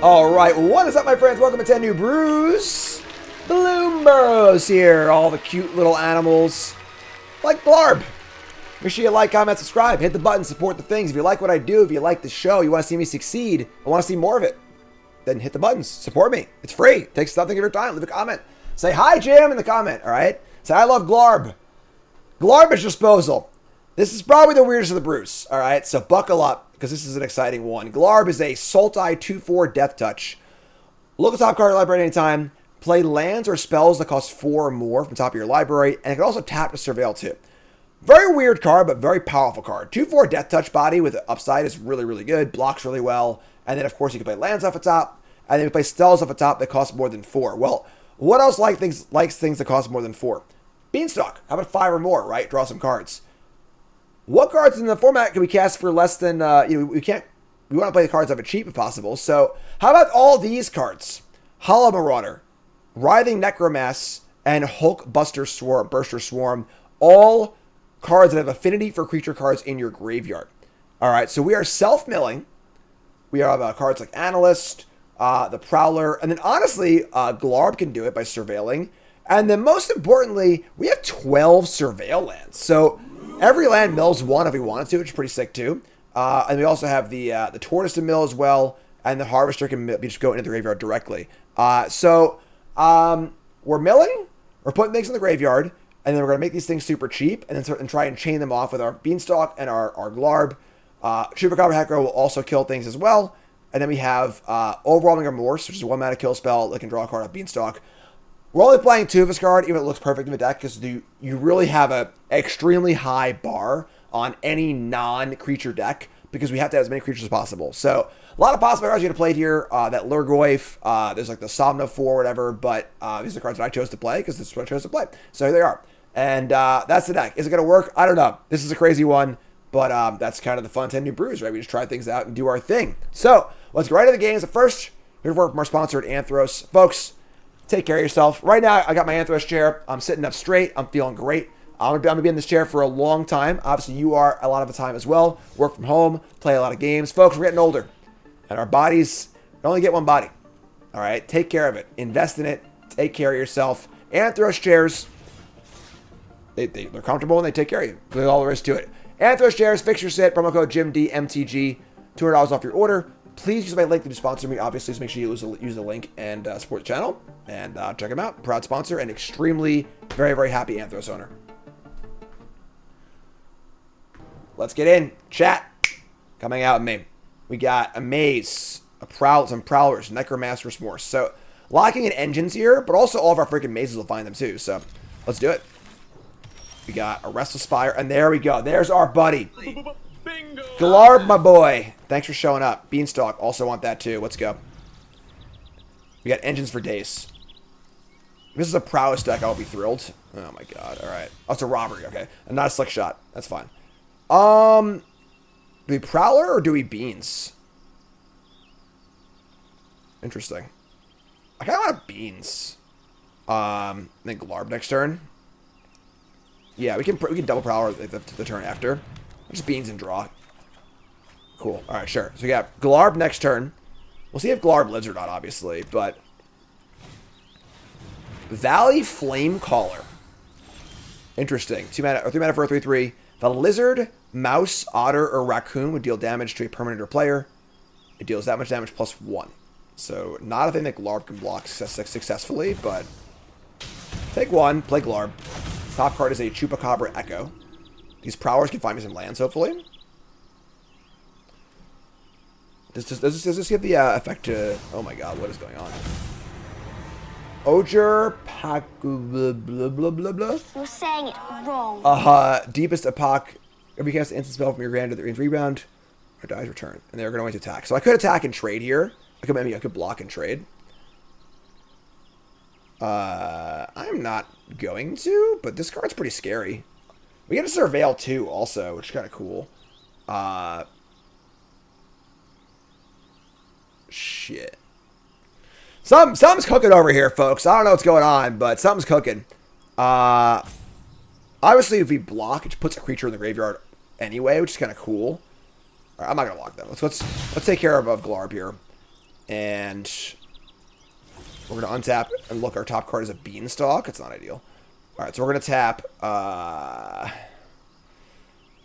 All right, what is up, my friends? Welcome to 10 New Brews. Bloomburrows here. All the cute little animals like Glarb. Make sure you like, comment, subscribe. Hit the button, support the things. If you like what I do, if you like the show, you want to see me succeed, I want to see more of it, then hit the buttons. Support me. It's free. It takes nothing of your time. Leave a comment. Say, hi, Jim, in the comment, all right? Say, I love Glarb. Garbage disposal. This is probably the weirdest of the brews, all right? So buckle up, because this is an exciting one. Glarb is a Sultai 2/4 Death Touch. Look at the top card of your library anytime. Play lands or spells that cost 4 or more from the top of your library, and it can also tap to surveil too. Very weird card, but very powerful card. 2/4 Death Touch body with the upside is really, really good. Blocks really well. And then, of course, you can play lands off the top, and then you play spells off the top that cost more than 4. Well, what else likes things that cost more than 4? Beanstalk. How about 5 or more, right? Draw some cards. What cards in the format can we cast for less than, we want to play the cards of it cheap if possible. So how about all these cards? Hollow Marauder, Writhing Necromass, and Burster Swarm. All cards that have affinity for creature cards in your graveyard. All right, so we are self-milling. We have cards like Analyst, the Prowler, and then honestly, Glarb can do it by surveilling. And then most importantly, we have 12 surveil lands. So every land mills 1 if we wanted to, which is pretty sick too. And we also have the Tortoise to mill as well, and the Harvester can just go into the graveyard directly. So we're milling, we're putting things in the graveyard, and then we're going to make these things super cheap, and then try and chain them off with our Beanstalk and our Glarb. Chupacabra Heckro will also kill things as well. And then we have Overwhelming Remorse, which is a 1-mana kill spell that can draw a card off Beanstalk. We're only playing 2 of this card, even though it looks perfect in the deck, because you really have an extremely high bar on any non-creature deck, because we have to have as many creatures as possible. So a lot of possible cards you're going to play here. That Lurgoyf, there's like the Somnophore or whatever, but these are the cards that I chose to play, because this is what I chose to play. So here they are. And that's the deck. Is it going to work? I don't know. This is a crazy one, but that's kind of the fun 10 New Brews, right? We just try things out and do our thing. So let's get right into the games. But first, here's word from our sponsor at Anthros. Folks, take care of yourself. Right now, I got my Anthros chair. I'm sitting up straight. I'm feeling great. I'm going to be in this chair for a long time. Obviously, you are a lot of the time as well. Work from home, play a lot of games. Folks, we're getting older. And our bodies, you only get one body. All right? Take care of it. Invest in it. Take care of yourself. Anthros chairs, they're comfortable and they take care of you. There's all there is to it. Anthros chairs, fix your sit. Promo code JimDMTG. $200 off your order. Please use my link to sponsor me, obviously, so make sure you use the link and support the channel. And check them out. Proud sponsor and extremely, very, very happy Anthros owner. Let's get in. Chat. Coming out with me. We got a Maze, some Prowlers, Necromaster's Remorse. So, locking in engines here, but also all of our freaking mazes will find them too. So, let's do it. We got a Restless Spire, and there we go. There's our buddy. Bingo. Glarb, my boy. Thanks for showing up. Beanstalk, also want that too. Let's go. We got engines for days. If this is a prowess deck, I'll be thrilled. Oh my god. All right. Oh, it's a robbery. Okay. And not a slick shot. That's fine. Do we Prowler or do we Beans? Interesting. I kind of want a Beans. Then Glarb next turn. Yeah, we can double Prowler the turn after. Just Beans and draw. Cool. All right, sure. So we got Glarb next turn. We'll see if Glarb lives or not, obviously, but Valley Flamecaller. Interesting. 2 mana or 3 mana for a 3/3. The lizard, mouse, otter, or raccoon would deal damage to a permanent or player. It deals that much damage plus 1. So not a thing that Glarb can block successfully, but take 1, play Glarb. Top card is a Chupacabra Echo. These Prowlers can find me some lands, hopefully. Does this give the effect to... Oh my god, what is going on? Augur, blah, blah, blah, blah, blah. You're saying it wrong. Deepest Epoch. Every cast an instant spell from your hand to the rebound or dies return. And they're going to attack. So I could attack and trade here. I could block and trade. I'm not going to, but this card's pretty scary. We get a Surveil too, also, which is kind of cool. Shit. Something's cooking over here, folks. I don't know what's going on, but something's cooking. Obviously, if we block, it puts a creature in the graveyard anyway, which is kind of cool. All right, I'm not gonna block that. Let's take care of Glarb here, and we're gonna untap and look. Our top card is a Beanstalk. It's not ideal. All right, so we're gonna tap.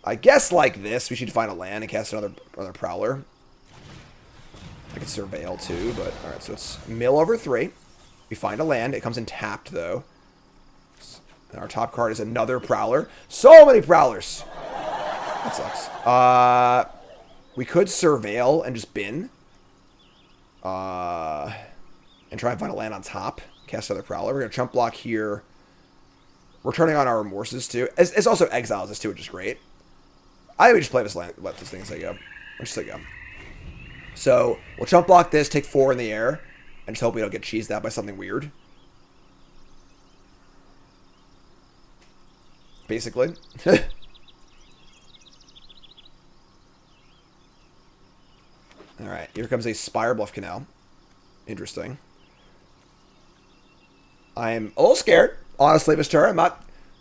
I guess like this, we should find a land and cast another Prowler. I could Surveil too, but all right. So it's mill over 3. We find a land. It comes in tapped though. And our top card is another Prowler. So many Prowlers. That sucks. We could Surveil and just bin. And try and find a land on top. Cast another Prowler. We're going to chump block here. We're turning on our Remorses too. It's also exiles us too, which is great. I think we just play this land. Let this thing say go. Let's just say go. So we'll chump block this, take 4 in the air, and just hope we don't get cheesed out by something weird. Basically. Alright, here comes a Spirebluff Canal. Interesting. I am a little scared, honestly, this turn. I'm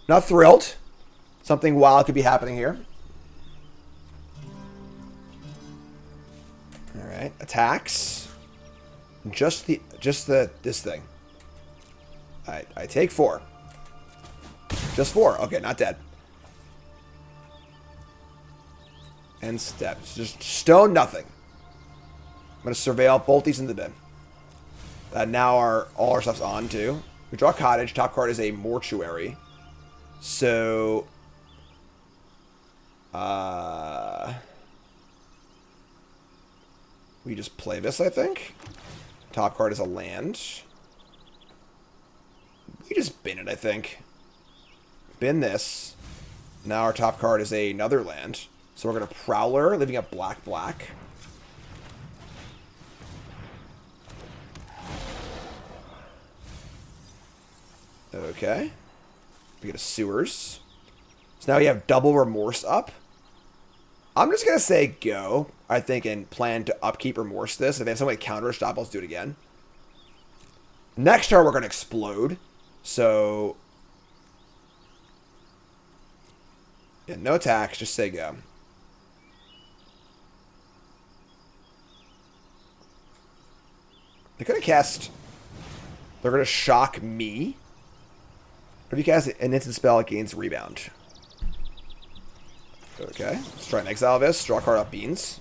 not thrilled. Something wild could be happening here. Alright, attacks. Just this thing. I take 4. Just 4. Okay, not dead. End steps. Just stone nothing. I'm going to surveil both these in the bin. Now all our stuff's on too. We draw Cottage. Top card is a Mortuary. So... we just play this, I think. Top card is a land. We just bin it, I think. Bin this. Now our top card is another land. So we're going to Prowler, leaving a black. Okay. We get a Sewers. So now we have double Remorse up. I'm just going to say go, I think, and plan to upkeep Remorse this. If they have some way to counter a stop, I'll do it again. Next turn, we're going to explode. So... yeah, no attacks, just say go. They're going to cast... they're going to shock me. If you cast an instant spell, it gains rebound. Okay, let's try and exile this. Draw a card off Beans.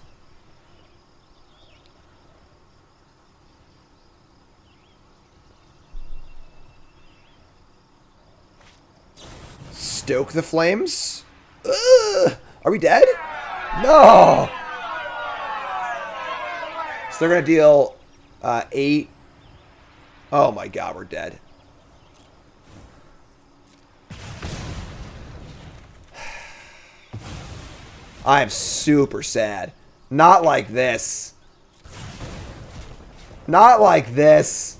Stoke the flames. Ugh! Are we dead? No! So they're going to deal 8. Oh my god, we're dead. I am super sad. Not like this. Not like this.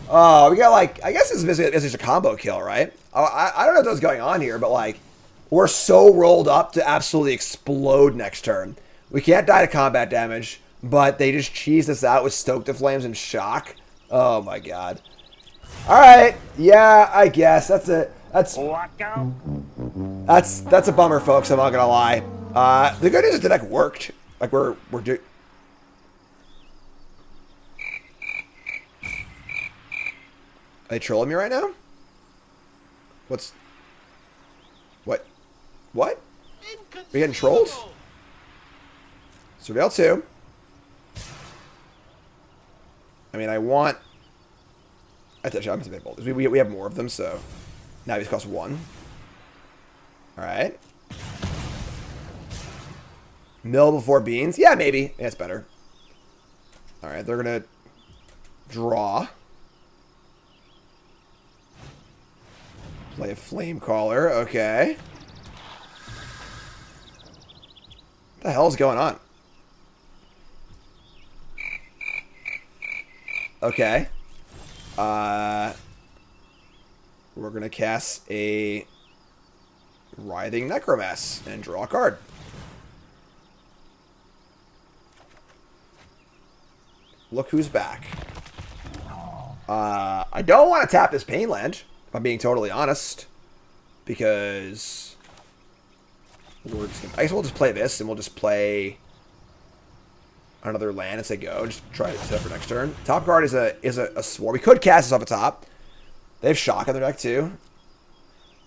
Oh, we got like... I guess this is a combo kill, right? I don't know what's going on here, but like... we're so rolled up to absolutely explode next turn. We can't die to combat damage, but they just cheesed us out with Stoke the Flames and Shock. Oh my god. Alright. Yeah, I guess. That's a bummer, folks. I'm not gonna lie. The good news is the deck worked. Like we're doing. Are they trolling me right now? What? We getting trolled? Surveil 2. I mean, I want... I'm going to make bold. We have more of them, so... now these cost 1. Alright. Mill before Beans? Yeah, maybe. Yeah, it's better. Alright, they're going to draw. Play a Flame Caller. Okay. What the hell is going on? Okay. We're going to cast a Writhing Necromass and draw a card. Look who's back. I don't want to tap this Painland, if I'm being totally honest. because we're just gonna, I guess we'll just play this and we'll just play another land as they go. Just try to set up for next turn. Top card is a Swore. We could cast this off the top. They have Shock on their deck too.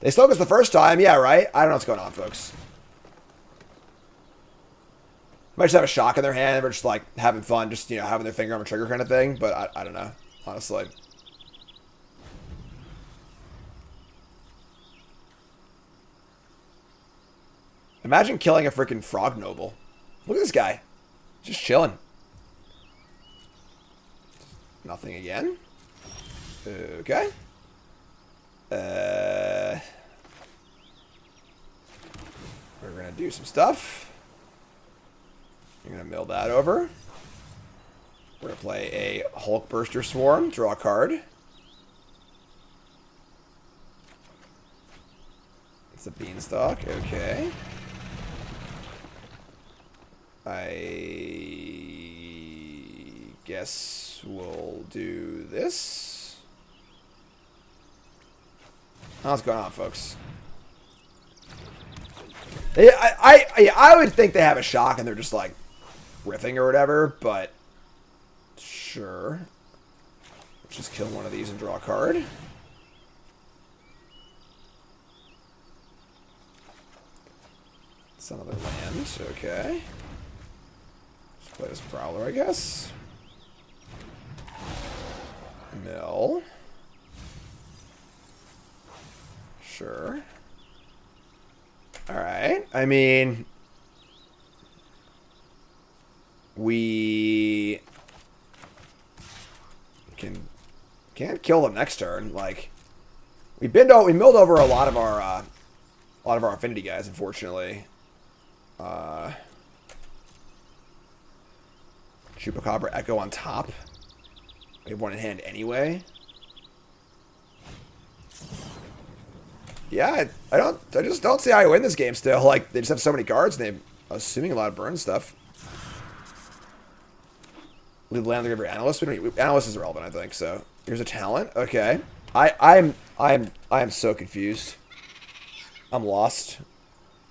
They slowed us the first time. Yeah, right? I don't know what's going on, folks. Might just have a Shock in their hand. They're just like having fun, just, you know, having their finger on the trigger kind of thing. But I don't know, honestly. Imagine killing a freaking Frog Noble. Look at this guy. Just chilling. Nothing again. Okay. We're going to do some stuff. You're going to mill that over. We're going to play a Hulk Burster Swarm. Draw a card. It's a Beanstalk. Okay. I guess we'll do this. What's going on, folks? I would think they have a Shock and they're just like riffing or whatever, but sure. Let's just kill one of these and draw a card. It's another land. Okay. Let's play this Prowler, I guess. Mill. Sure. Alright. I mean, we can't kill them next turn. Like, we milled over a lot of our affinity guys, unfortunately. Chupacabra Echo on top. We have one in hand anyway. Yeah, I just don't see how I win this game still. Like, they just have so many cards and they're assuming a lot of burn stuff. Leave land every analyst. We don't need, analyst is irrelevant, I think. So here's a talent. Okay. I am so confused. I'm lost.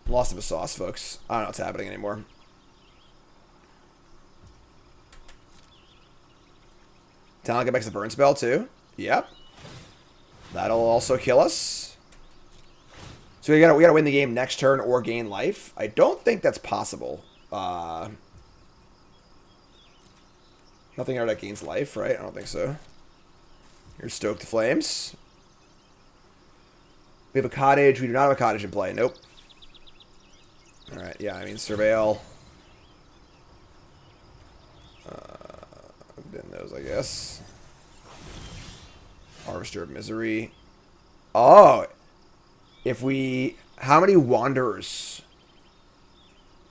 Lost in the sauce, folks. I don't know what's happening anymore. Talent get back to the burn spell too. Yep. That'll also kill us. So we gotta win the game next turn or gain life. I don't think that's possible. Nothing out that gains life, right? I don't think so. Here's Stoke the Flames. We have a cottage. We do not have a cottage in play. Nope. Alright, yeah, I mean, Surveil. Bin those, I guess. Harvester of Misery. Oh! If we... How many Wanderers?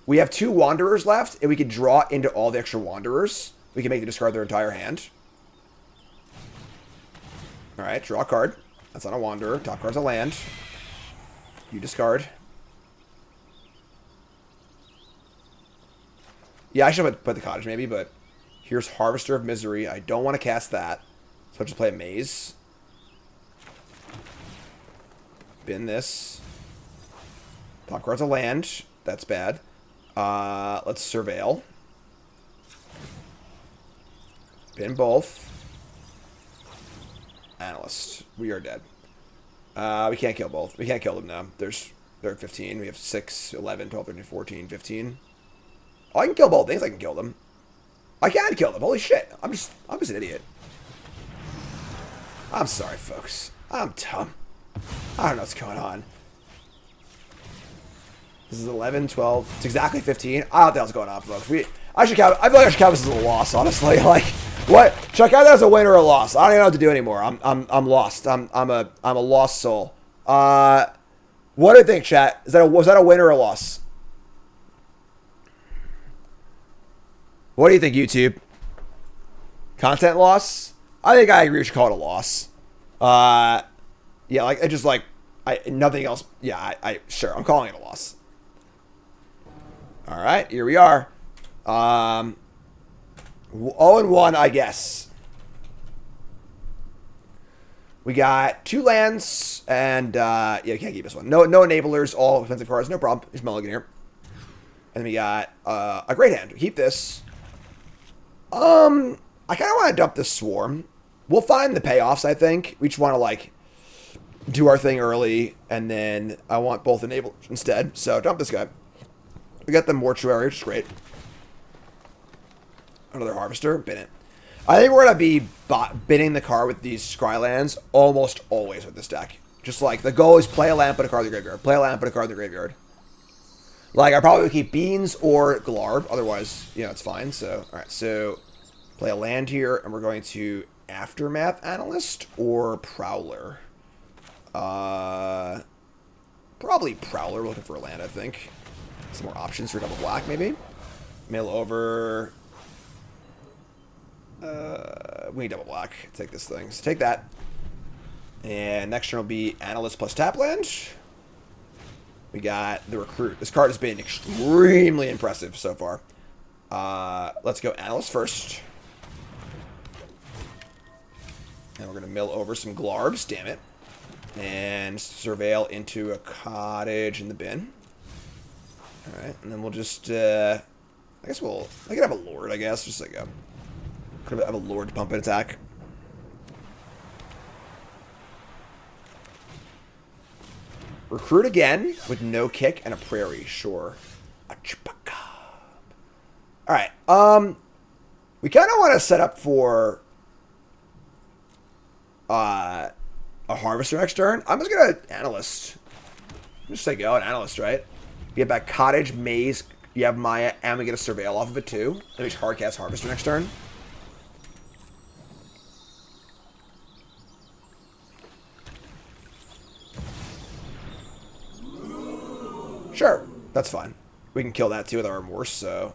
We have 2 Wanderers left, and we can draw into all the extra Wanderers. We can make them discard their entire hand. Alright, draw a card. That's not a Wanderer. Top card's a land. You discard. Yeah, I should have put the cottage maybe, but... Here's Harvester of Misery. I don't want to cast that. So I'll just play a Maze. Bin this. Top card's a land. That's bad. Let's Surveil. Bin both. Analyst. We are dead. We can't kill both. We can't kill them now. They're at 15. We have 6, 11, 12, 13, 14, 15. Oh, I can kill both things. I can kill them. I can kill them. Holy shit. I'm just an idiot. I'm sorry, folks. I'm dumb. I don't know what's going on. This is 11, 12. It's exactly 15. I don't know what the hell's going on, folks. I feel like I should count this as a loss, honestly. Like, what? Should I count that as a win or a loss? I don't even know what to do anymore. I'm lost. I'm a lost soul. What do you think, chat? Was that a win or a loss? What do you think, YouTube? Content loss? I think I agree we should call it a loss. Yeah, like, it just like, nothing else. Yeah, sure, I'm calling it a loss. All right, here we are. 0-1, I guess. We got 2 lands, and yeah, you can't keep this one. No enablers, all offensive cards, no problem. There's Mulligan here. And then we got a great hand. Keep this. I kind of want to dump this Swarm. We'll find the payoffs, I think. We just want to, like, do our thing early, and then I want both enablers instead. So dump this guy. We got the Mortuary, which is great. Another Harvester. Bin it. I think we're going to be binning the card with these Scrylands almost always with this deck. Just like, the goal is play a land, put a card in the graveyard. Play a land, put a card in the graveyard. Like, I probably would keep Beans or Glarb. Otherwise, you know, it's fine. So, alright, so play a land here, and we're going to Aftermath Analyst or Prowler. Probably Prowler. We're looking for a land, I think. Some more options for double black, maybe. Mill over. We need double black. Take this thing. So take that. And next turn will be Analyst plus tap land. We got the Recruit. This card has been extremely impressive so far. Let's go Analyst first. And we're going to mill over some Glarbs. Damn it. And Surveil into a Cottage in the bin. Alright. And then we'll just, I guess I could have a Lord, I guess. Just like a... Could have a Lord to pump an attack. Recruit again with no kick and a Prairie. Sure. A Chupacab. Alright. We kind of want to set up for a Harvester next turn. I'm just going to Analyst. Just say go, an Analyst, right? You get back Cottage, Maze, you have Maya, and we get a Surveil off of it too. Then we just hardcast Harvester next turn. Sure, that's fine. We can kill that too with our Remorse, so...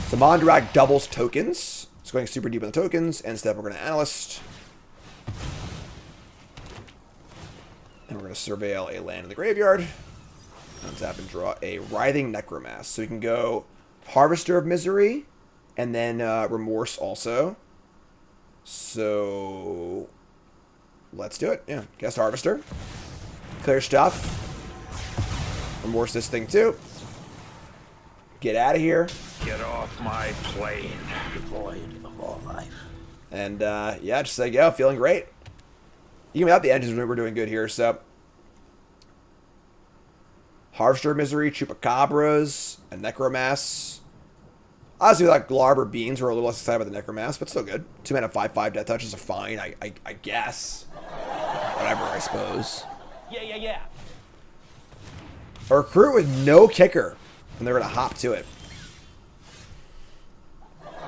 So Mondrak doubles tokens. It's going super deep in the tokens. And instead we're going to Analyst. And we're going to Surveil a land in the graveyard. Untap and draw a Writhing Necromass. So we can go Harvester of Misery. And then Remorse also. So... Let's do it. Yeah, cast Harvester. Clear stuff. Remorse this thing too. Get out of here. Get off my plane. Void of all life. And yeah, just like, yeah, feeling great. Even without the engines, we're doing good here. So Harvester of Misery, Chupacabras, a Necromass. Honestly, like Glarb or Beans, we're a little less excited about the Necromass, but still good. 2 mana 5/5 death touches are fine, I guess. Whatever, I suppose. Yeah. A Recruit with no kicker, and they're going to hop to it. Don't do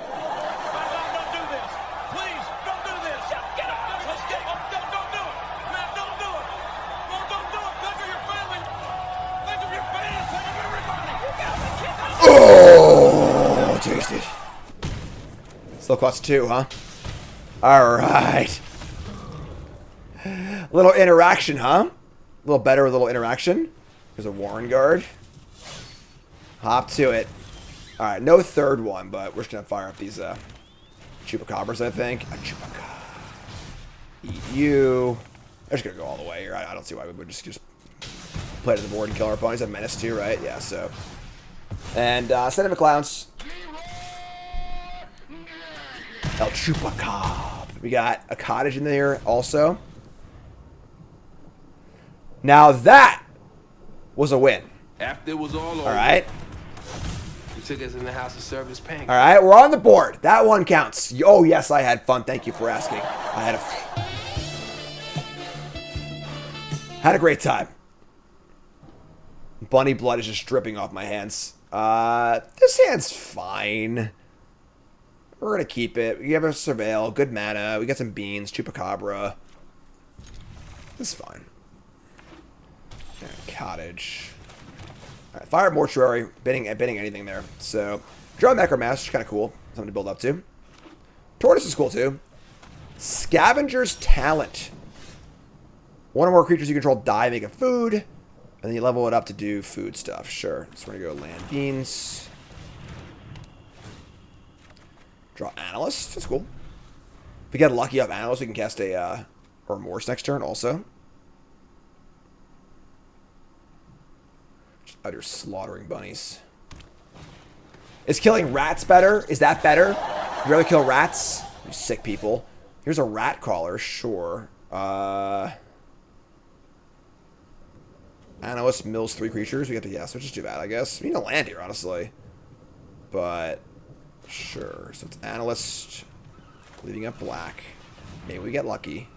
this. Please, don't do this. Get up. Let's get up. Don't do it. Man, don't do it. No, don't do it. Think of your family. Think of your fans. Think of everybody. You got the kick. Oh, tasty. Still costs 2, huh? Alright. Little interaction, huh? A little better with a little interaction. There's a Warren Guard. Hop to it. Alright, no third one, but we're just going to fire up these Chupacabras, I think. A Chupacabra. Eat you. I'm just going to go all the way here. I don't see why we would just play to the board and kill our opponents. A Menace too, right? Yeah, so. And send him a Clowns. El Chupacab. We got a Cottage in there also. Now that was a win. After it was all over, Alright. he took us in the house to serve his pancakes. Alright, we're on the board. That one counts. Oh, yes, I had fun. Thank you for asking. I had a great time. Bunny blood is just dripping off my hands. This hand's fine. We're going to keep it. We have a Surveil, good mana. We got some Beans, Chupacabra. This is fine. Cottage. Alright, Fire Mortuary, bidding anything there. So, draw Necromass, which is kind of cool. Something to build up to. Tortoise is cool too. Scavenger's Talent. One or more creatures you control die, make a food. And then you level it up to do food stuff. Sure. So we're going to go land Beans. Draw Analyst. That's cool. we get lucky up Analyst, we can cast a Remorse next turn also. Just utter slaughtering bunnies. Is killing rats better? Is that better? Would you rather kill rats? You sick people. Here's a rat crawler, sure. Analyst mills 3 creatures. We get to, yeah, so just do that, I guess. We need to land here, honestly. But, sure. So it's Analyst leaving up black. Maybe we get lucky.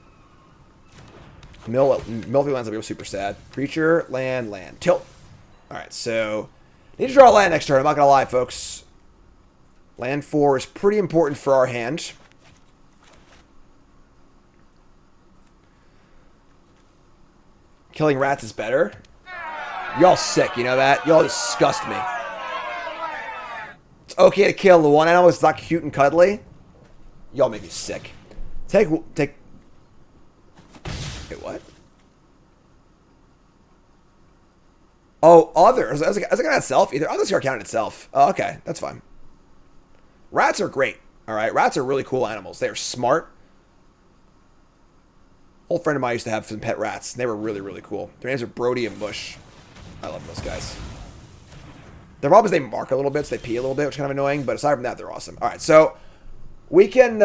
Mill 3 lands, I'll be super sad. Creature, land, land. Tilt. Alright, so need to draw a land next turn. I'm not going to lie, folks. Land 4 is pretty important for our hand. Killing rats is better. Y'all sick, you know that? Y'all disgust me. It's okay to kill the one animal that's not cute and cuddly. Y'all make me sick. Take. Wait, what? Oh, others. I was like, gonna itself either. Others are counted itself. Oh, okay, that's fine. Rats are great. All right, rats are really cool animals. They are smart. Old friend of mine used to have some pet rats. And they were really, really cool. Their names are Brody and Mush. I love those guys. Their problem is they mark a little bit, so they pee a little bit, which is kind of annoying. But aside from that, they're awesome. All right, so we can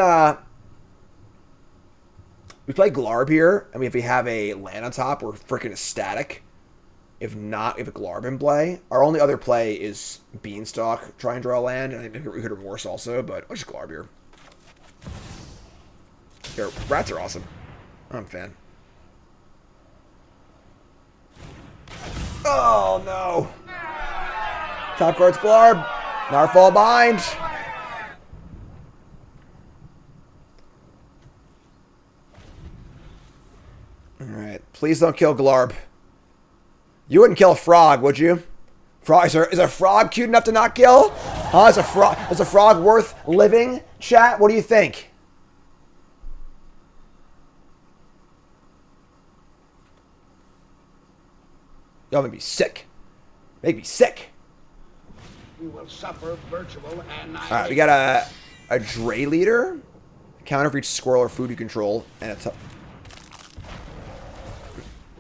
we play Glarb here. I mean, if we have a land on top, we're freaking ecstatic. If not, if a Glarb in play, our only other play is Beanstalk. Try and draw a land, and I think we could Remorse also, but I'll just Glarb here. Here, rats are awesome. I'm a fan. Oh, no. Top card's Glarb. Narfall bind. Alright. Please don't kill Glarb. You wouldn't kill a frog, would you? Frog, is a frog cute enough to not kill? Huh? Is a frog worth living? Chat, what do you think? Y'all make me sick. Make me sick. You will suffer virtual and Alright, we got a Dray Leader. Counter for each squirrel or food you control. And it's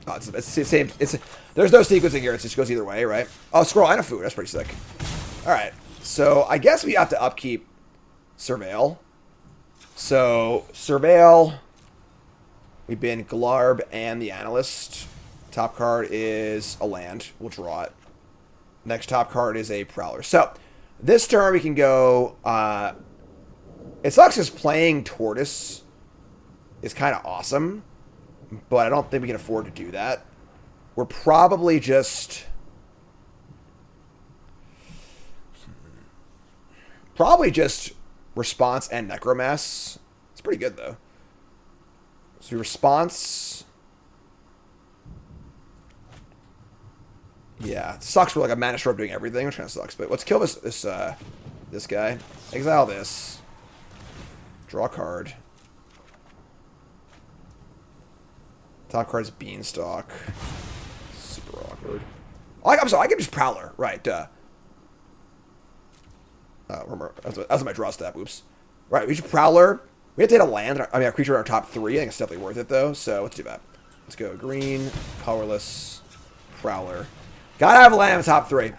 it's the same. There's no sequencing here. It just goes either way, right? Oh, squirrel and a food. That's pretty sick. Alright. So, I guess we have to upkeep Surveil. So, Surveil. We've been Glarb and the Analyst. Top card is a land. We'll draw it. Next top card is a Prowler. So, this turn we can go... it sucks because playing Tortoise is kind of awesome. But I don't think we can afford to do that. We're probably just... Response and Necromass. It's pretty good, though. So, Response... Yeah, it sucks for like a mana stroke doing everything, which kind of sucks. But let's kill this guy. Exile this. Draw a card. Top card is Beanstalk. Super awkward. Oh, I'm sorry, I can just Prowler. Right, remember, that was my draw step. Oops. Right, we should Prowler. We have to hit a land. I mean, a creature in our top 3. I think it's definitely worth it, though. So let's do that. Let's go green, colorless, Prowler. Gotta have a land in the top 3.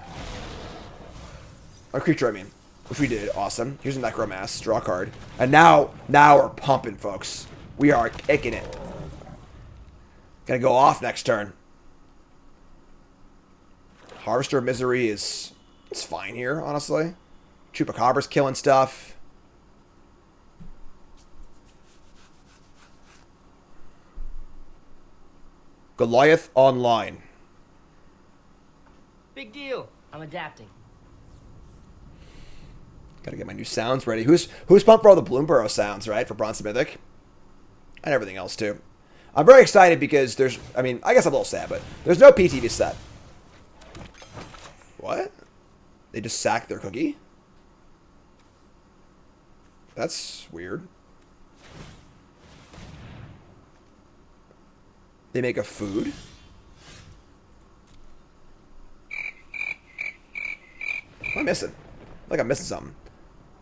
A creature, I mean. Which we did. Awesome. Here's a Necromass. Draw a card. And now we're pumping, folks. We are kicking it. Gonna go off next turn. Harvester of Misery it's fine here, honestly. Chupacabra's killing stuff. Goliath online. Big deal. I'm adapting. Gotta get my new sounds ready. Who's pumped for all the Bloomburrow sounds, right? For Bronze Mythic. And everything else, too. I'm very excited because there's... I mean, I guess I'm a little sad, but there's no PTV set. What? They just sacked their cookie? That's weird. They make a food? What am I missing? I feel like I'm missing something.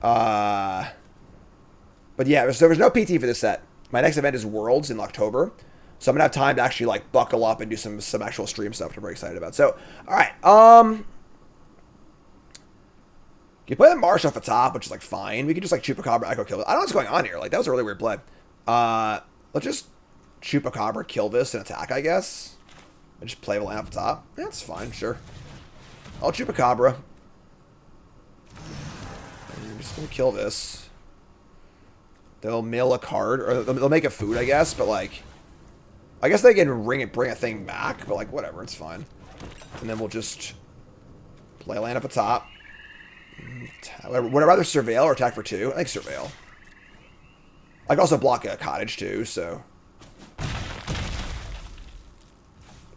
But But yeah, so there's no PT for this set. My next event is Worlds in October. So I'm going to have time to actually, like, buckle up and do some actual stream stuff, which I'm very excited about. So, all right. You play the Marsh off the top, which is, like, fine. We can just, like, Chupacabra, Echo, kill it. I don't know what's going on here. Like, that was a really weird play. Let's just Chupacabra, kill this, and attack, I guess. And just play the land off the top. Yeah, that's fine, sure. I'll Chupacabra. I'm just going to kill this. They'll mill a card, or they'll make a food, I guess, but, like... I guess they can bring a thing back, but, like, whatever, it's fine. And then we'll just play a land up the top. Would I rather Surveil or attack for 2? I think Surveil. I can also block a cottage, too, so...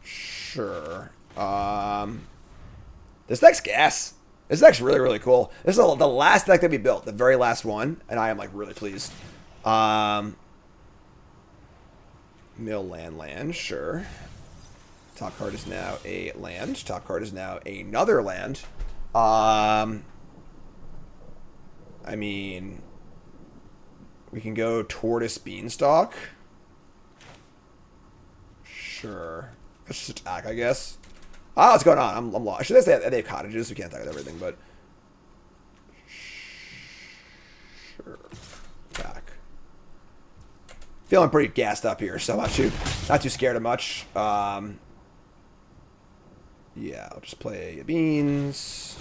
Sure. This deck's gas. This deck's really, really cool. This is the last deck that we built, the very last one, and I am, like, really pleased. Mill land, sure. Top card is now a land. Top card is now another land. I mean, we can go Tortoise Beanstalk. Sure. Let's just attack, I guess. Ah, what's going on? I'm lost. Should I say they have cottages? We can't attack with everything, but... Sure. Attack. Feeling pretty gassed up here, so not too scared of much. Yeah, I'll just play beans.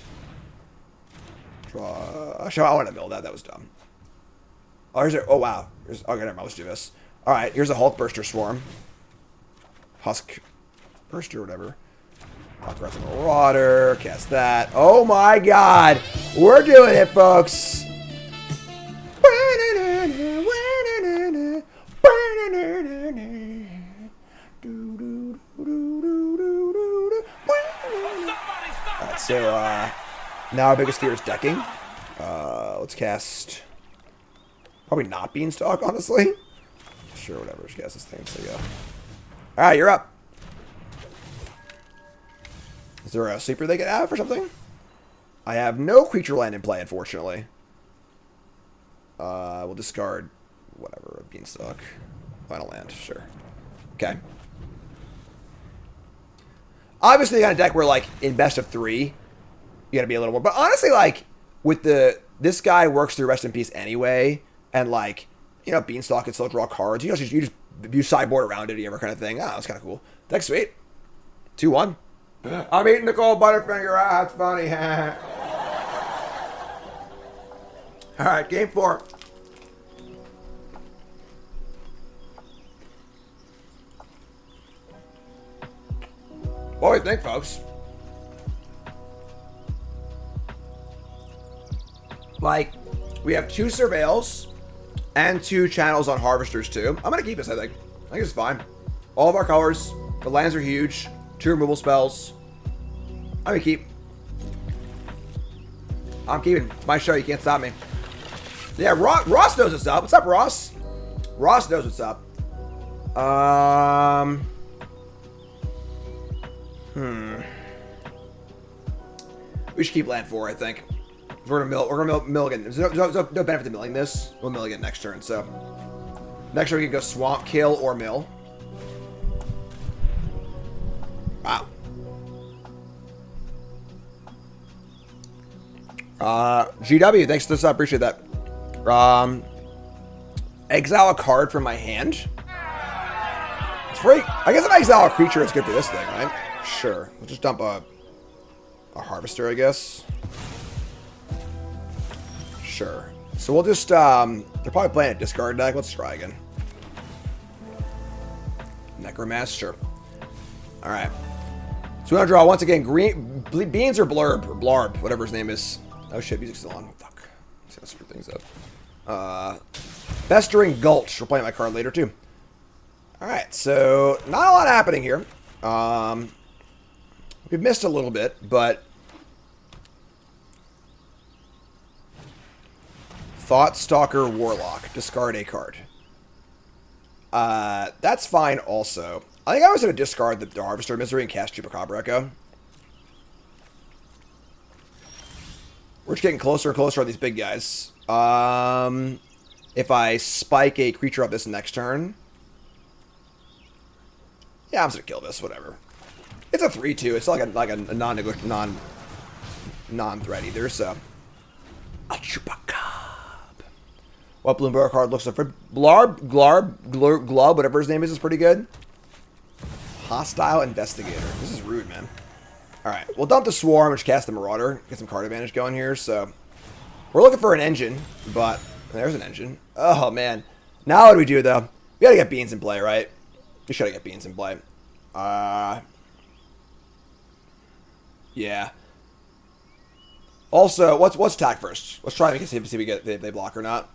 Draw. Actually, I want to mill that. That was dumb. Oh, here's a. Oh wow. Here's. Okay, never mind. Let's do this. All right. Here's a Hulk Burster Swarm. Husk Burster, whatever. Rock Breath of Marauder. Cast that. Oh my God, we're doing it, folks. Alright, so now our biggest fear is decking. Let's cast probably not Beanstalk, honestly. Sure, whatever. Just cast this thing. So yeah. Alright, you're up. Is there a sleeper they can have or something? I have no creature land in play, unfortunately. We'll discard whatever, Beanstalk. Final land, sure. Okay. Obviously, the kind of deck where, like, in best of 3, you gotta be a little more. But honestly, like, with this guy works through Rest in Peace anyway, and, like, you know, Beanstalk can still draw cards. You just sideboard around it, whatever kind of thing. Ah, that's kind of cool. Deck's sweet. 2-1. I'm eating the cold Butterfinger. Ah, that's funny. All right, game 4. What do you think, folks? Like, we have 2 Surveils and 2 channels on Harvesters, too. I'm going to keep this, I think. I think it's fine. All of our colors. The lands are huge. 2 removal spells. I'm going to keep. I'm keeping. My show, you can't stop me. Yeah, Ross knows what's up. What's up, Ross? Ross knows what's up. We should keep land 4, I think. We're gonna mill again. There's no benefit to milling this. We'll mill again next turn, so. Next turn we can go swamp, kill, or mill. Wow. GW, thanks for this. I appreciate that. Exile a card from my hand. It's free. I guess if I exile a creature, it's good for this thing, right? Sure. We'll just dump a harvester, I guess. Sure. So we'll just, they're probably playing a discard deck. Let's try again. Necromass, sure. Alright. So we're gonna draw once again green beans or Blarb, whatever his name is. Oh shit, music's still on. Fuck. Let's gotta screw things up. Festering Gulch. We're playing my card later too. Alright, so not a lot happening here. We've missed a little bit, but Thoughtstalker Warlock. Discard a card. That's fine also. I think I was going to discard the Harvester Misery and cast Chupacabra Echo. We're just getting closer and closer on these big guys. if I spike a creature up this next turn. Yeah, I'm just gonna kill this. Whatever. It's a 3/2. It's like a non-threat either. So, a chupacab. What Bloomburrow card looks like? Glarb, whatever his name is pretty good. Hostile Investigator. This is rude, man. All right, we'll dump the Swarm, which casts the Marauder. Get some card advantage going here. So, we're looking for an engine, but there's an engine. Oh man. Now what do we do though? We gotta get Beans in play, right? We should get Beans in play. Yeah. Also, what's attack first? Let's try and see if they block or not.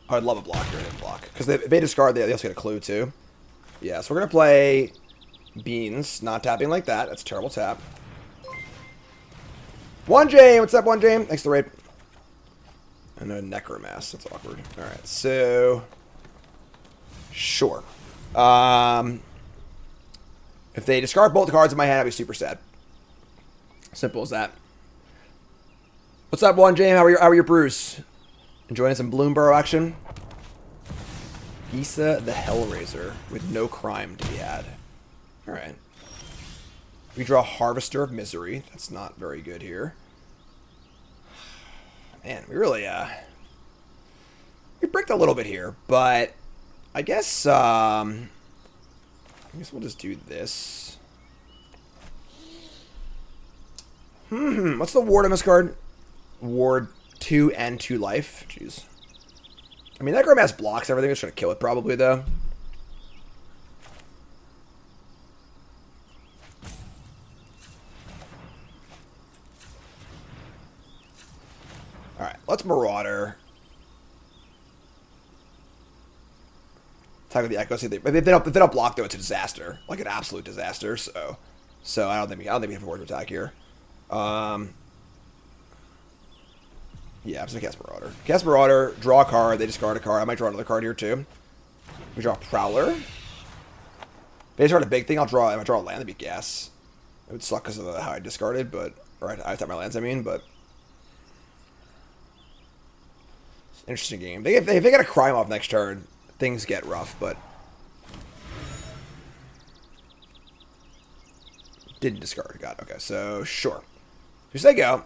I'd love a blocker and a block because if they discard, they also get a clue too. Yeah, so we're gonna play Beans, not tapping like that. That's a terrible tap. 1J, what's up, 1J? Thanks for the raid. And a Necromass. That's awkward. All right, so sure. If they discard both the cards in my hand, I'd be super sad. Simple as that. What's up, 1J? How are your brews? Enjoying some Bloomburrow action? Izzet the Hellraiser with no crime to be had. All right. We draw Harvester of Misery. That's not very good here. Man, we really we bricked a little bit here, but I guess we'll just do this. What's the ward on this card? Ward 2 and 2 life. Jeez. I mean, Necromass blocks everything. It's trying to kill it probably though. Alright, let's Marauder. Attack with the Echo. See if they don't block though, it's a disaster. Like an absolute disaster. So I don't think we have a forward attack here. Yeah, I'm just gonna cast Marauder. Cast Marauder, draw a card, they discard a card. I might draw another card here too. We draw a Prowler. If they discard a big thing, I might draw a land, that'd be gas. It would suck because of how I discarded, but or I tapped my lands, I mean, but interesting game. If they get a crime off next turn, things get rough, but didn't discard. Got it. Okay, so sure. Here's they go.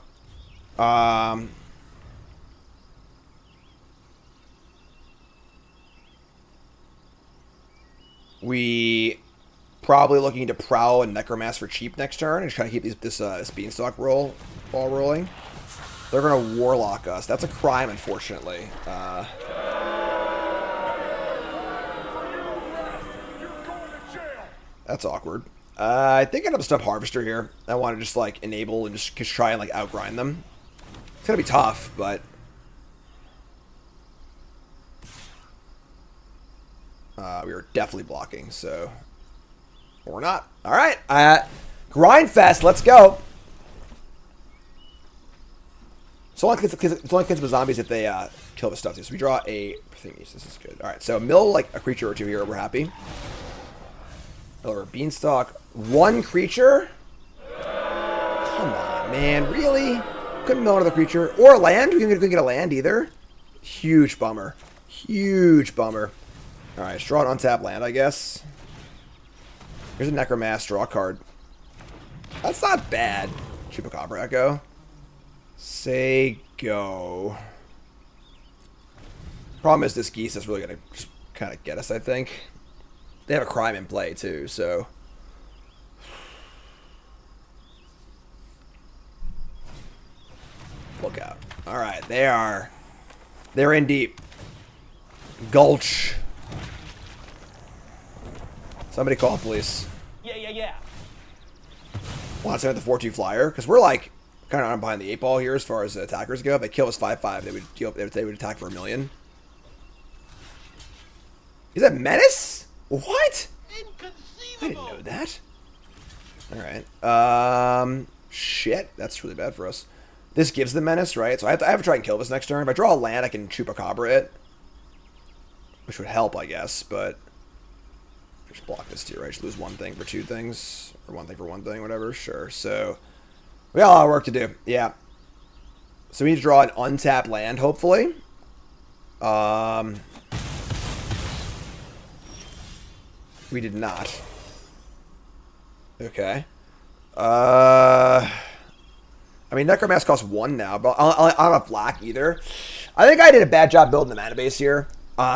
We probably looking to Prowl and Necromass for cheap next turn and just trying to keep this Beanstalk ball rolling. They're going to Warlock us. That's a crime, unfortunately. That's awkward. I think I'm going to stop Harvester here. I want to just, like, enable and just try and, like, outgrind them. It's going to be tough, but we are definitely blocking, so or not. All right, grind fest. Let's go. So only kills the zombies if they kill the stuff too. So we draw a thingy. This is good. All right, so mill like a creature or two here. We're happy. Or Beanstalk. One creature. Come on, man. Really? Couldn't mill another creature or a land. We couldn't get a land either. Huge bummer. Huge bummer. All right, let's draw an untapped land, I guess. Here's a Necromass. Draw a card. That's not bad. Chupacabra Echo. Say go. Problem is this geese is really going to just kind of get us, I think. They have a crime in play, too, so look out. All right, they're in deep. Gulch. Somebody call police. Yeah. Want to send the 4-2 flyer? Because we're like kind of behind the 8 ball here as far as the attackers go. If they kill us 5-5, they would attack for $1 million. Is that Menace? What? I didn't know that. Alright. Shit. That's really bad for us. This gives the Menace, right? So I have to try and kill this next turn. If I draw a land, I can Chupacabra it. Which would help, I guess, but just block this too, right? Just lose one thing for two things. Or one thing for one thing, whatever. Sure. So we got a lot of work to do. Yeah. So we need to draw an untapped land, hopefully. We did not. Okay. I mean, Necromask costs 1 now, but I don't have black either. I think I did a bad job building the mana base here.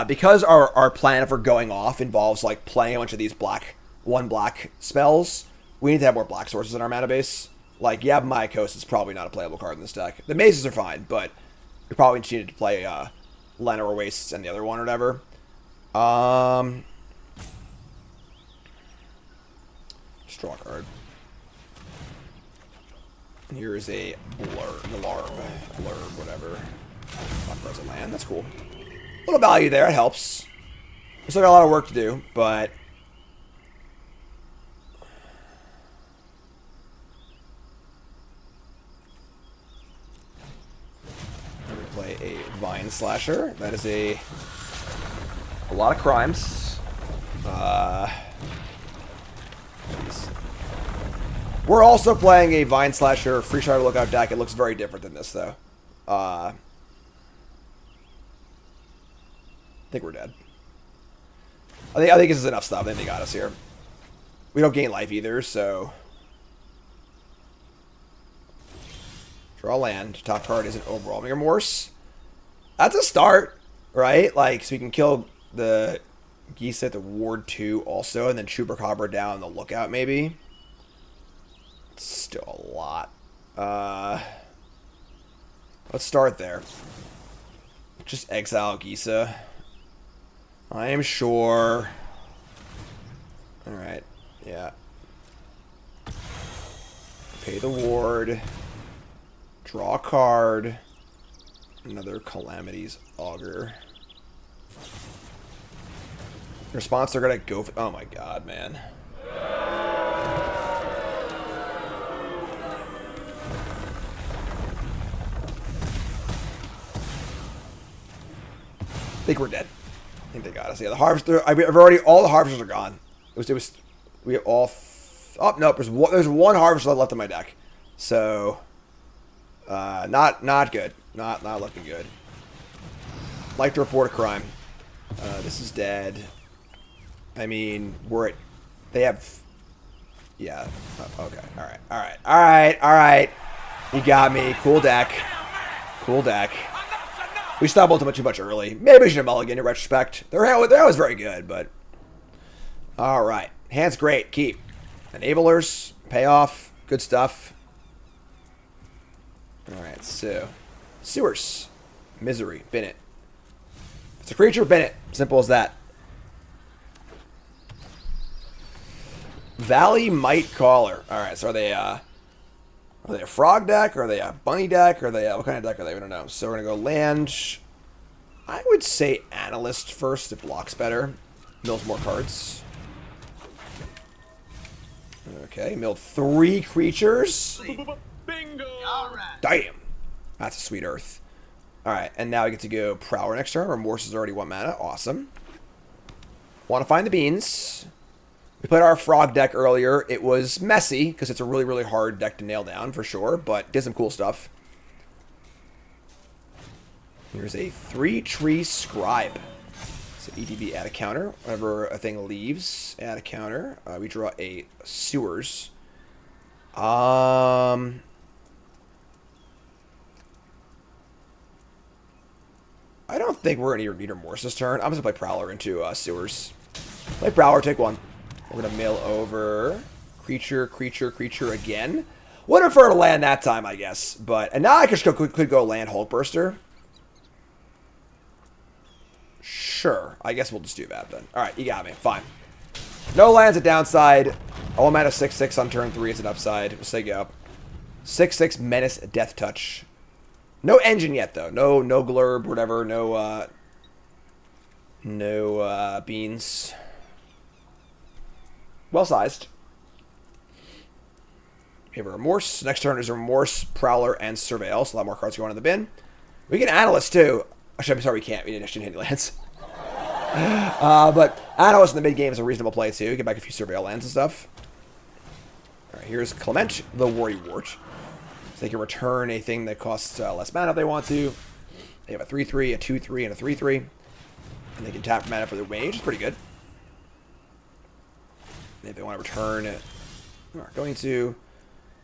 Because our plan for going off involves, like, playing a bunch of these one black spells, we need to have more black sources in our mana base. Like, Yab-Myakos is probably not a playable card in this deck. The mazes are fine, but we probably needed to play Llanowar Wastes and the other one or whatever. Draw card. Here's a Glarb, whatever. Not present land, that's cool. A little value there, it helps. We still got a lot of work to do, but... I'm going to play a Vine Slasher. That is a lot of crimes. We're also playing a Vine Slasher Free Shadow Lookout deck. It looks very different than this, though. I think we're dead. I think this is enough stuff. I think they got us here. We don't gain life either, so... Draw land. Top card is an Overwhelming Remorse. That's a start, right? Like, so we can kill the Izzet, the Ward 2 also, and then Chupacabra down the Lookout, maybe. It's still a lot. Let's start there. Just exile Gisa. I am sure. Alright, yeah. Pay the ward. Draw a card. Another Calamity's Augur. In response, they're gonna go for... Oh my god, man. I think we're dead. I think they got us. Yeah, the harvester. I've already. All the harvesters are gone. It was. We have all. Oh nope. There's one harvester left in my deck. So. Not good. Not looking good. Like to report a crime. This is dead. I mean, we're at. They have. Yeah. Okay. All right. You got me. Cool deck. We stumbled too much early. Maybe we should have mulliganed in retrospect. Their hand was very good, but... Alright. Hand's great. Keep. Enablers. Payoff. Good stuff. Alright, so... Sewers. Misery. Bin it. If it's a creature, bin it. Simple as that. Valley Might Caller. Alright, so are they a frog deck? Are they a bunny deck? Are they what kind of deck are they? We don't know. So we're going to go land. I would say Analyst first. It blocks better. Mills more cards. Okay, milled 3 creatures. Bingo! Damn. That's a sweet earth. Alright, and now we get to go Prowler next turn. Remorse is already 1 mana. Awesome. Want to find the beans. We played our frog deck earlier. It was messy, because it's a really, really hard deck to nail down, for sure, but did some cool stuff. Here's a 3-tree Scribe. So EDB, add a counter. Whenever a thing leaves, add a counter. We draw a Sewers. I don't think we're going to need Remorse this turn. I'm just going to play Prowler into Sewers. Play Prowler, take 1. We're going to mill over creature again. Would prefer to land that time, I guess. And now I could go land Hulkburster. Sure. I guess we'll just do that then. Alright, you got me. Fine. No lands at downside. All I'm at a 6/6 on turn 3. It's an upside. We'll say go. 6/6 Menace Death Touch. No engine yet, though. No Glarb, whatever. No beans. Well sized. We have a Remorse. Next turn is Remorse, Prowler, and Surveil. So a lot more cards going in the bin. We can Analyst too. Actually, I'm sorry, we can't. We didn't hit any lands. But Analyst in the mid game is a reasonable play too. Get back a few Surveil lands and stuff. Alright, here's Clement, the Worrywart. So they can return a thing that costs less mana if they want to. They have a 3/3, a 2/3, and a 3/3. And they can tap mana for their mage. It's pretty good. And if they want to return it, we're going to.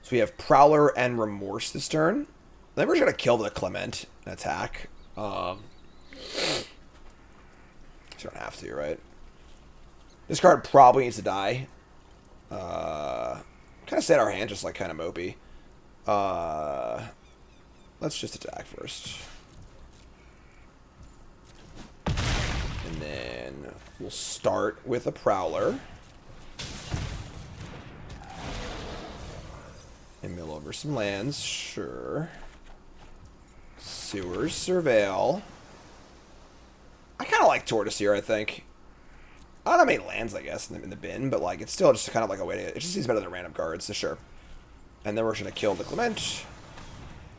So we have Prowler and Remorse this turn. Then we're just going to kill the Clement and attack. You don't have to, right? This card probably needs to die. Kind of set our hand just like kind of mopey. Let's just attack first. And then we'll start with a Prowler. And mill over some lands, sure. Sewers, Surveil. I kind of like Tortoise here, I think. I don't know how many lands, I guess, in the bin, but like it's still just kind of like a way to... It just seems better than random cards, so sure. And then we're just going to kill the Clement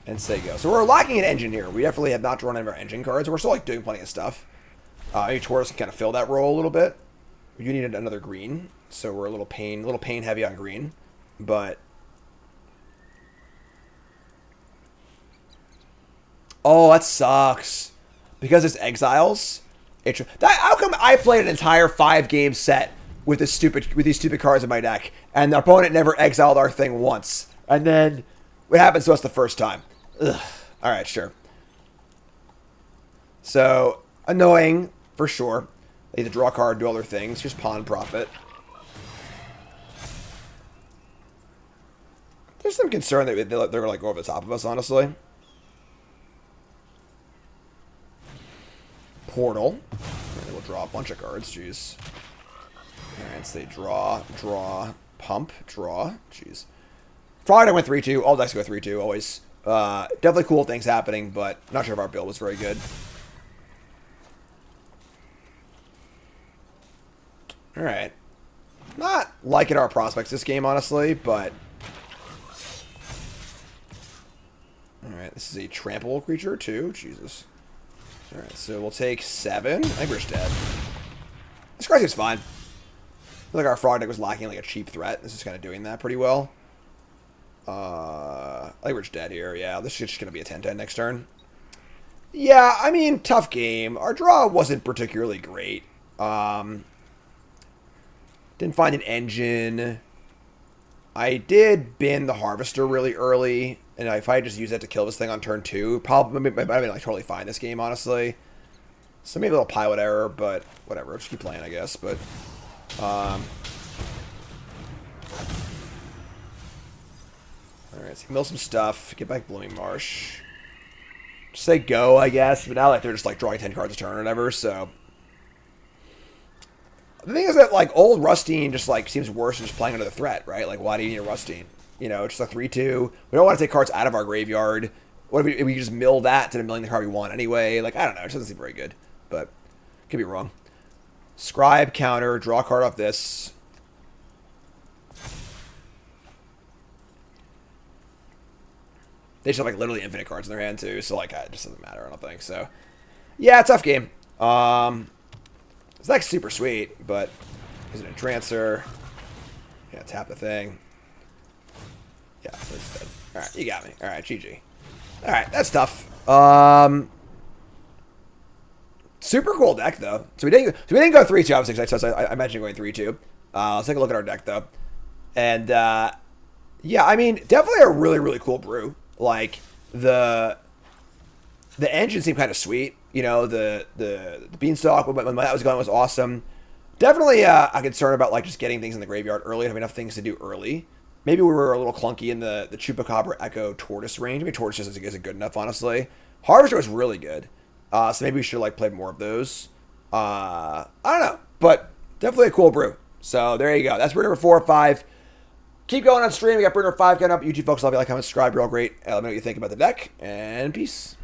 and say go. So we're lacking an engine here. We definitely have not drawn any of our engine cards. We're still like doing plenty of stuff. Maybe Tortoise can kind of fill that role a little bit. We do need another green, so we're a little pain heavy on green, but... Oh, that sucks. Because it's Exiles. How come I played an entire 5-game set with these stupid cards in my deck, and the opponent never exiled our thing once, and then what happens to us the first time? Ugh. All right, sure. So annoying for sure. They need to draw a card, do other things. Just pawn profit. There's some concern that they're gonna like go over the top of us, honestly. Portal. And then we'll draw a bunch of cards. Jeez. Alright, so they draw, pump, draw. Jeez. Friday went 3-2. All decks go 3-2, always. Definitely cool things happening, but not sure if our build was very good. Alright. Not liking our prospects this game, honestly, but... Alright, this is a trample creature, too. Jesus. Alright, so we'll take 7. I think we're just dead. This card seems fine. I feel like our frog deck was lacking like a cheap threat. This is kind of doing that pretty well. I think we're just dead here. Yeah, this is just going to be a 10-10 next turn. Yeah, I mean, tough game. Our draw wasn't particularly great. Didn't find an engine. I did bin the Harvester really early. And if I just use that to kill this thing on turn 2, probably might have been like totally fine this game, honestly. So maybe a little pilot error, but whatever. I'll just keep playing, I guess. But alright, so mill some stuff. Get back Blooming Marsh. Just say go, I guess. But now like they're just like drawing 10 cards a turn or whatever, so. The thing is that like old Rustine just like seems worse than just playing under the threat, right? Like why do you need a Rustine? You know, just a 3-2. We don't want to take cards out of our graveyard. What if we just mill that instead of milling the card we want anyway? Like, I don't know. It doesn't seem very good. But, could be wrong. Scribe, counter, draw a card off this. They just have, like, literally infinite cards in their hand, too. So, like, it just doesn't matter, I don't think. So, yeah, tough game. It's like super sweet, but is it a Trancer? Yeah, tap the thing. Yeah, so it's dead. Alright, you got me. Alright, GG. Alright, that's tough. Super cool deck, though. So we didn't go 3-2, obviously, because I imagine going 3-2. Let's take a look at our deck, though. And, yeah, I mean, definitely a really, really cool brew. Like, the engine seemed kind of sweet. You know, the Beanstalk, when that was going, was awesome. Definitely a concern about, like, just getting things in the graveyard early and having enough things to do early. Maybe we were a little clunky in the Chupacabra Echo Tortoise range. I mean, Tortoise isn't good enough, honestly. Harvester was really good. So maybe we should like play more of those. I don't know. But definitely a cool brew. So there you go. That's brew number 4 or 5. Keep going on stream. We got brew number 5 coming up. YouTube folks, love you. Like, comment, subscribe. You're all great. Let me know what you think about the deck. And peace.